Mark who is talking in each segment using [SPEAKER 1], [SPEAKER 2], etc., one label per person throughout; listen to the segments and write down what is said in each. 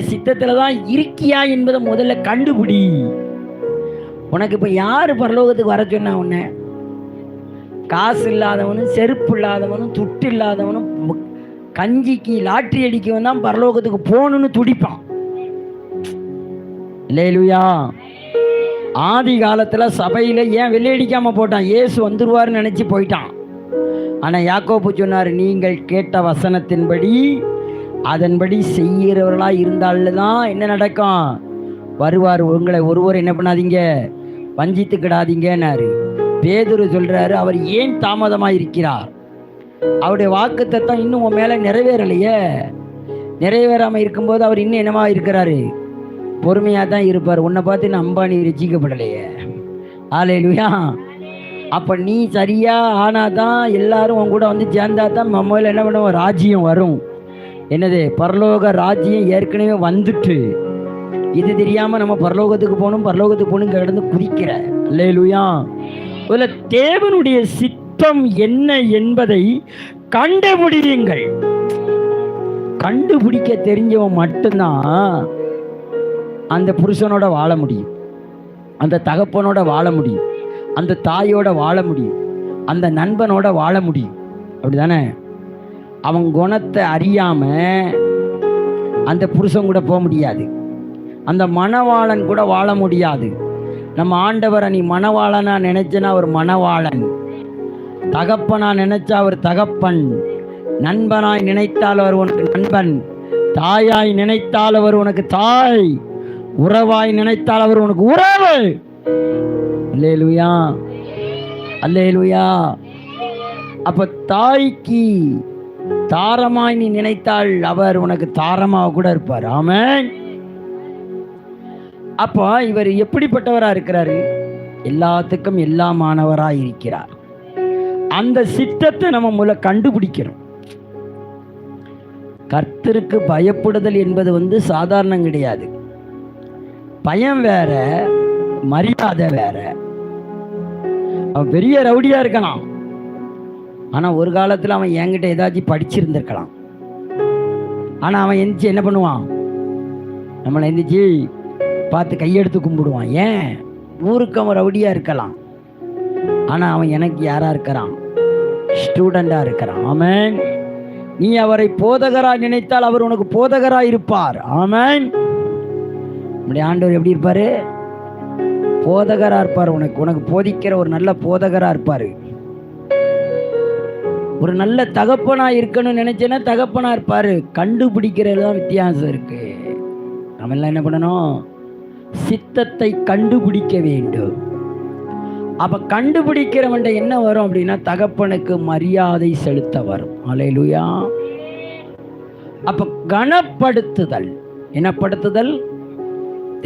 [SPEAKER 1] சித்தத்துல தான் இருக்கியா என்பதை முதல்ல கண்டுபிடி. உனக்கு இப்ப யாரு பரலோகத்துக்கு வர சொன்னா? உன்ன காசு இல்லாதவனும் செருப்பு இல்லாதவனும் துட்டு இல்லாதவனும் கஞ்சிக்கு லாட்டரி அடிக்கவன் தான் பரலோகத்துக்கு போகணும்னு துடிப்பான். இல்லையா? ஆதி காலத்துல சபையில ஏன் வெள்ளையடிக்காம போட்டான்? இயேசு வந்துருவாருன்னு நினைச்சு போயிட்டான். ஆனா யாக்கோபு சொன்னார், நீங்கள் கேட்ட வசனத்தின்படி அதன்படி செய்கிறவர்களா இருந்தால்தான் என்ன நடக்கும்? வருவார். உங்களை ஒருவர் என்ன பண்ணாதீங்க, வஞ்சித்துக்கிடாதீங்கன்னாரு. பேதுரு சொல்றாரு, அவர் ஏன் தாமதமாக இருக்கிறார்? அவருடைய வாக்குத்தத்தம் இன்னும் உன் மேல நிறைவேறலையே. நிறைவேறாம இருக்கும்போது அவர் இன்னும் என்னமா இருக்கிறாரு? பொறுமையா தான் இருப்பார். உன்னை பார்த்து நான் அம்பானி ரசிக்கப்படலையே. ஹல்லேலூயா. அப்ப நீ சரியா ஆனாதான் எல்லாரும் உன் கூட வந்து சேர்ந்தா தான் முதல்ல என்ன பண்ணுவோம்? ராஜ்யம் வரும். என்னது? பரலோக ராஜ்யம் ஏற்கனவே வந்துட்டு, இது தெரியாம நம்ம பரலோகத்துக்கு போகணும் கிடந்து குதிக்கிற. அல்லேலூயா. அதுல தேவனுடைய சித்தம் என்ன என்பதை கண்டுபிடியுங்கள். கண்டுபிடிக்க தெரிஞ்சவன் மட்டும்தான் அந்த புருஷனோட வாழ முடியும், அந்த தகப்பனோட வாழ முடியும், அந்த தாயோட வாழ முடியும், அந்த நண்பனோட வாழ முடியும். அப்படிதானே? அவன் குணத்தை அறியாம அந்த புருஷன் கூட போக முடியாது, அந்த மணவாளன் கூட வாழ முடியாது. நம்ம ஆண்டவரை நீ மணவாளனா நினைச்சனா அவர் மணவாளன், தகப்பனா நினைச்சா அவர் தகப்பன், நண்பனாய் நினைத்தால் அவர் உனக்கு நண்பன், தாயாய் நினைத்தால் அவர் உனக்கு தாய், உறவாய் நினைத்தால் அவர் உனக்கு உறவு. அல்லேலூயா, அல்லேலூயா. அப்ப தாய்க்கு தாரமாய் நீ நினைத்தால் அவர் உனக்கு தாரமாக கூட இருப்பார். ஆமென். அப்போ இவர் எப்படிப்பட்டவரா இருக்கிறாரு? எல்லாத்துக்கும் எல்லாமானவராய் இருக்கிறார். அந்த சித்தத்தை நம்ம முதல்ல கண்டுபிடிக்கிறோம். கர்த்தருக்கு பயப்படுதல் என்பது சாதாரணம் கிடையாது. பயம் வேற, மரியாதை வேற. அவன் பெரிய ரவுடியா இருக்கலாம், ஆனா ஒரு காலத்துல அவன் என்கிட்ட ஏதாச்சும் படிச்சிருந்திருக்கலாம். ஆனா அவன் எந்திரிச்சு என்ன பண்ணுவான்? நம்மளை எந்திரிச்சு பார்த்து கையெடுத்து கும்பிடுவான். ஏன்? ஊருக்கு அவன் ரவுடியா இருக்கலாம், ஆனா அவன் எனக்கு யாரா இருக்கிறான்? ஸ்டூடெண்டா இருக்கிறான். ஆமென். நீ அவரை போதகரா நினைத்தால் அவர் உனக்கு போதகரா இருப்பார். ஆமென். நம்முடைய ஆண்டவர் எப்படி இருப்பாரு? போதகரா இருப்பார். உனக்கு போதிக்கிற ஒரு நல்ல போதகரா இருப்பாரு. ஒரு நல்ல தகப்பனா இருக்கணும்னு நினைச்சேன்னா தகப்பனா இருப்பாரு. கண்டுபிடிக்கிறதுதான் வித்தியாசம் இருக்கு. நம்ம எல்லாம் என்ன பண்ணணும்? சித்தத்தை கண்டுபிடிக்க வேண்டும். அப்ப கண்டுபிடிக்கிறவன் என்ன வரும் அப்படின்னா, தகப்பனுக்கு மரியாதை செலுத்த வரும். அல்லேலூயா. அப்ப கனப்படுத்துதல், என்னப்படுத்துதல்?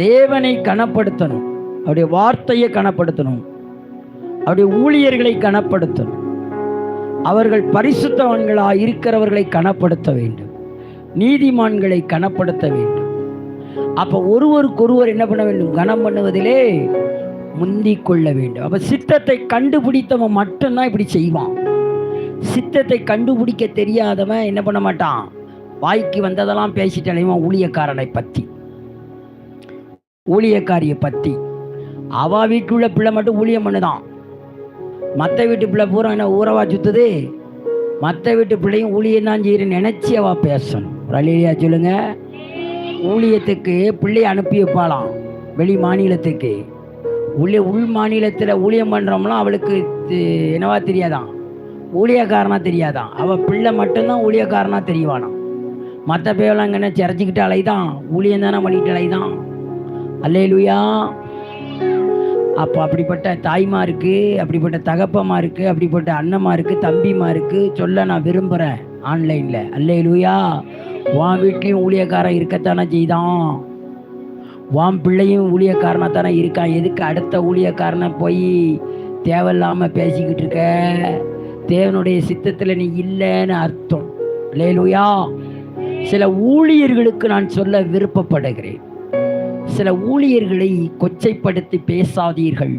[SPEAKER 1] தேவனை கனப்படுத்தணும், அவருடைய வார்த்தையை கனப்படுத்தணும், அவருடைய ஊழியர்களை கனப்படுத்தணும், அவர்கள் பரிசுத்தவான்களா இருக்கிறவர்களை கனப்படுத்த வேண்டும், நீதிமான்களை கனப்படுத்த வேண்டும். அப்ப ஒருவருக்கொருவர் என்ன பண்ண வேண்டும்? கனம் பண்ணுவதிலே முந்திக் கொள்ள வேண்டும். அப்ப சித்தத்தை கண்டுபிடித்தவன் மட்டும்தான் இப்படி செய்வான். சித்தத்தை கண்டுபிடிக்க தெரியாதவன் என்ன பண்ண மாட்டான்? வாய்க்கு வந்ததெல்லாம் பேசிட்டு அலைவான். ஊழியக்காரனை பத்தி, ஊழியக்காரிய பத்தி. அவ வீட்டுள்ள பிள்ளை மட்டும் ஊழியம் பண்ணுதான், மற்ற வீட்டு பிள்ளை பூரா என்ன ஊறவா சுத்துது? மற்ற வீட்டு பிள்ளையும் ஊழியம் தான் செய்யறேன்னு நினைச்சி அவ பேசணும். ரலியா சொல்லுங்க. ஊழியத்துக்கு பிள்ளையை அனுப்பி வைப்பாளாம் வெளி மாநிலத்துக்கு. உள் மாநிலத்தில் ஊழியம் பண்ணுறோம்லாம் அவளுக்கு என்னவா தெரியாதான்? ஊழியக்காரனா தெரியாதான். அவள் பிள்ளை மட்டும்தான் ஊழியக்காரனா தெரியவானாம். மற்ற பேரெல்லாம் என்ன சிறச்சிக்கிட்டு அலைதான், ஊழியம் தானே பண்ணிட்டு அலைதான். அல்லேலூயா. அப்போ அப்படிப்பட்ட தாய்மாருக்கு, அப்படிப்பட்ட தகப்பமாருக்கு, அப்படிப்பட்ட அண்ணமாருக்கு, தம்பிமாருக்கு சொல்ல நான் விரும்புகிறேன் ஆன்லைனில். அல்லேலூயா. உன் வீட்லேயும் ஊழியக்காரன் இருக்கத்தானே செய்தான், உன் பிள்ளையும் ஊழியக்காரனாக தானே இருக்கான். எதுக்கு அடுத்த ஊழியக்காரனை போய் தேவையில்லாமல் பேசிக்கிட்டு இருக்க? தேவனுடைய சித்தத்தில் நீ இல்லைன்னு அர்த்தம். அல்லேலூயா. சில ஊழியர்களுக்கு நான் சொல்ல விருப்பப்படுகிறேன், சில ஊழியர்களை கொச்சைப்படுத்தி பேசாதீர்கள்.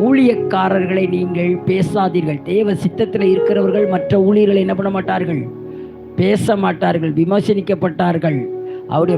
[SPEAKER 1] ஊழியக்காரர்களை நீங்கள் பேசாதீர்கள். தேவ சித்தத்தில் இருக்கிறவர்கள் மற்ற ஊழியர்களை என்ன பண்ண மாட்டார்கள்? பேச மாட்டார்கள், விமர்சனிக்கப்பட்டார்கள். அவருடைய